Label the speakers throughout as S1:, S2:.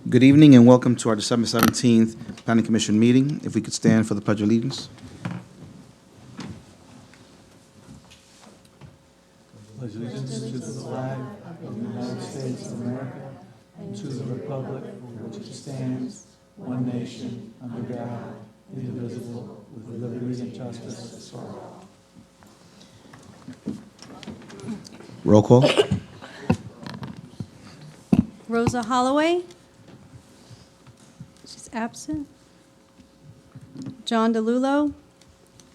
S1: Good evening and welcome to our December 17th Planning Commission meeting. If we could stand for the Pledge of Allegiance.
S2: Pledge allegiance to the flag of the United States of America and to the republic for which it stands, one nation, under God, indivisible, with liberty and justice for all.
S1: Roll call.
S3: Rosa Holloway. She's absent. John DeLulo,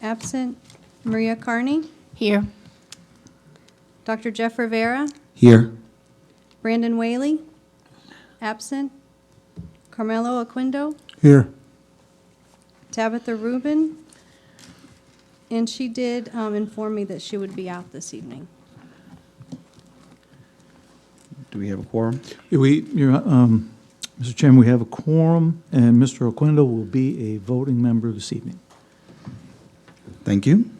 S3: absent. Maria Carney.
S4: Here.
S3: Dr. Jeff Rivera.
S1: Here.
S3: Brandon Whaley, absent. Carmelo Aquindo.
S2: Here.
S3: Tabitha Rubin. And she did inform me that she would be out this evening.
S1: Do we have a quorum?
S2: Mr. Chairman, we have a quorum, and Mr. Oquendo will be a voting member this evening.
S1: Thank you.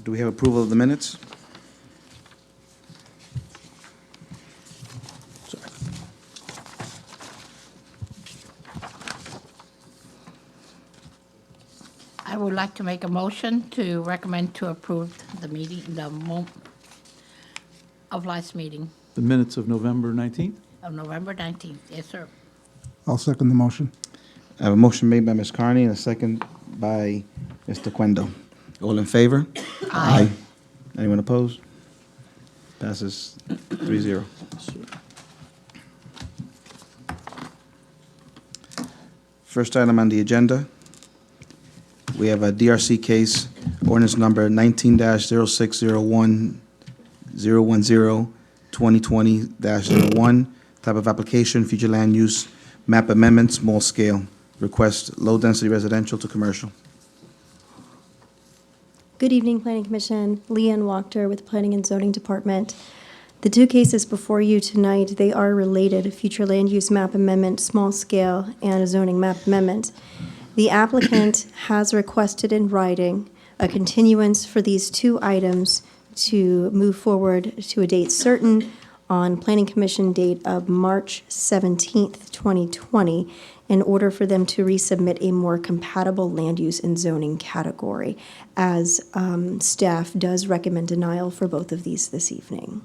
S1: Do we have approval of the minutes?
S4: I would like to make a motion to recommend to approve the meeting, of last meeting
S2: The minutes of November 19th?
S4: of November 19th. Yes, sir.
S5: I'll second the motion.
S1: I have a motion made by Ms. Carney and a second by Mr. Quendo. All in favor? Aye. Anyone opposed? Passes 3-0. First item on the agenda, we have a DRC case, ordinance number 19-0601, 2020-01, type of application, future land use, map amendment, small scale, request low-density residential to commercial.
S6: Good evening, Planning Commission. Leanne Wachter with Planning and Zoning Department. The two cases before you tonight, they are related, future land use map amendment, small scale, and a zoning map amendment. The applicant has requested in writing a continuance for these two items to move forward to a date certain on Planning Commission date of March 17th, 2020, in order for them to resubmit a more compatible land use and zoning category, as staff does recommend denial for both of these this evening.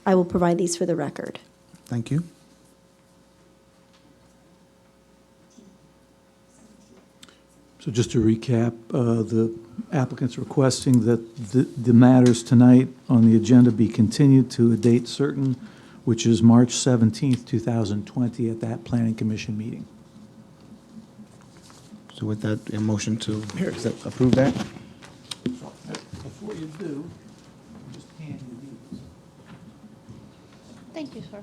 S6: I will provide these for the record.
S1: Thank you.
S2: So just to recap, the applicant's requesting that the matters tonight on the agenda be continued to a date certain, which is March 17th, 2020, at that Planning Commission meeting.
S1: So with that, a motion to approve that?
S2: Before you do, just hand you these.
S4: Thank you, sir.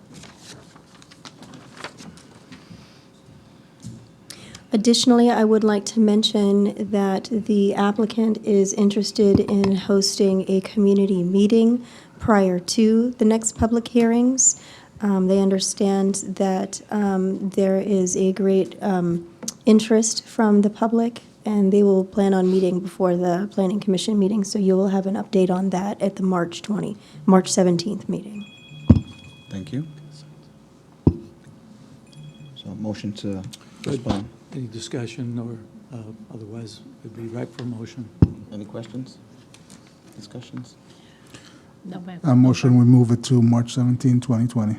S6: Additionally, I would like to mention that the applicant is interested in hosting a community meeting prior to the next public hearings. They understand that there is a great interest from the public, and they will plan on meeting before the Planning Commission meeting, so you will have an update on that at the March 17th meeting.
S1: Thank you. So a motion to postpone.
S2: Any discussion, or otherwise it'd be ripe for motion?
S1: Any questions? Discussions?
S5: A motion, we move it to March 17, 2020.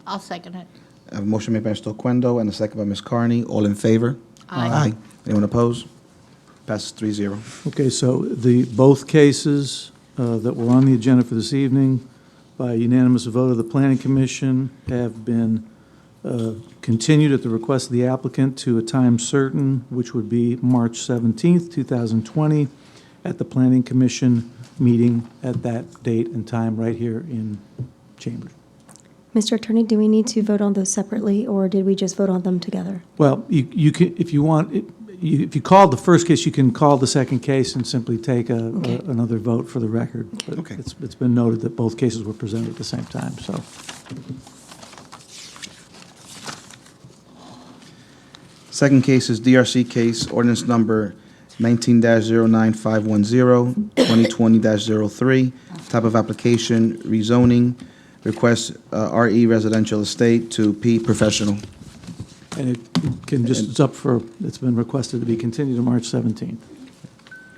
S4: I'll second it.
S1: I have a motion made by Mr. Oquendo and a second by Ms. Carney. All in favor?
S4: Aye.
S1: Anyone opposed? Passes 3-0.
S2: Okay, so both cases that were on the agenda for this evening, by unanimous vote of the Planning Commission, have been continued at the request of the applicant to a time certain, which would be March 17th, 2020, at the Planning Commission meeting at that date and time right here in Chambers.
S6: Mr. Attorney, do we need to vote on those separately, or did we just vote on them together?
S2: Well, you can, if you want, if you called the first case, you can call the second case and simply take another vote for the record. But
S1: Okay.
S2: it's been noted that both cases were presented at the same time, so.
S1: Second case is DRC case, ordinance number 19-09510, 2020-03, type of application, rezoning, request RE Residential Estate to P Professional.
S2: And it can just, it's been requested to be continued to March 17th.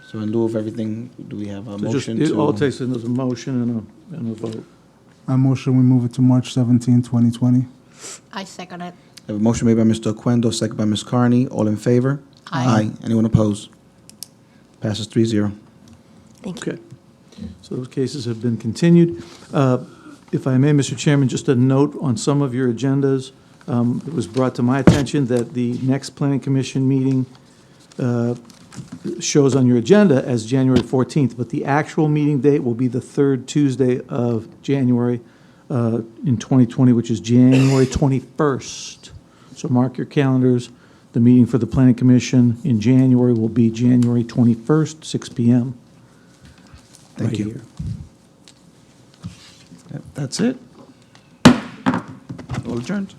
S1: So in lieu of everything, do we have a
S2: So just,
S1: motion
S2: it all it
S1: to?
S2: takes is a motion and a vote.
S5: I motion we move it to March 17, 2020.
S4: I second it.
S1: I have a motion made by Mr. Oquendo, second by Ms. Carney. All in favor?
S4: Aye.
S1: Anyone opposed? Passes 3-0.
S6: Thank you.
S2: Okay. So those cases have been continued. If I may, Mr. Chairman, just a note on some of your agendas. It was brought to my attention that the next Planning Commission meeting shows on your agenda as January 14th, but the actual meeting date will be the third Tuesday of January in 2020, which is January 21st. So mark your calendars. The meeting for the Planning Commission in January will be January 21st, 6 p.m.
S1: Thank
S2: right
S1: you.
S2: here.
S1: Yep, that's it. All adjourned.